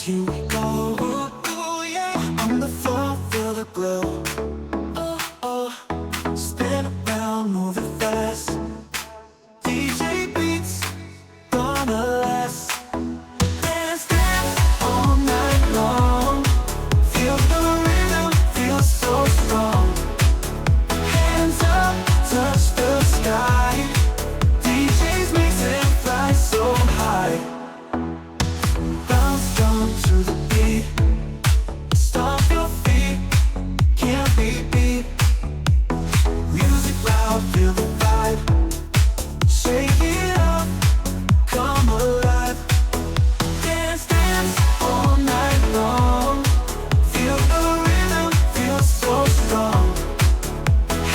dance, here we go. Ooh, yeah. On the floor, feel the glow. Oh, oh. Spin around, move it fast. DJ beats, gonna last. Dance, dance, all night long. Feel the rhythm, feel so strong. Hands up, touch the sky. DJs makes it fly so high. Bounce down to the beat. Stomp your feet, can't be beat. Music loud, feel the vibe. Shake it up, come alive. Dance, dance, all night long. Feel the rhythm, feel so strong.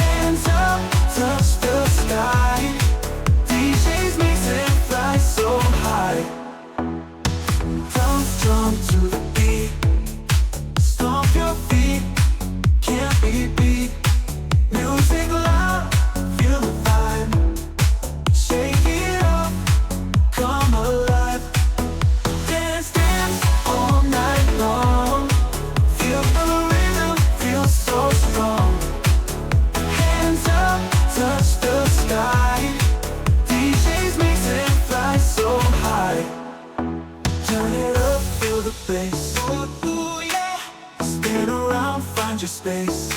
Hands up, touch the sky. DJs makes it fly so high. Bounce, jump to the beat. Stomp your feet, can't be beat. Music loud, feel the vibe. Shake it up, come alive. Dance, dance, all night long. Feel the rhythm, feel so strong. Hands up, touch the sky. DJs makes it fly so high. Turn it up, feel the bass. Ooh, yeah. Spin around, find your space.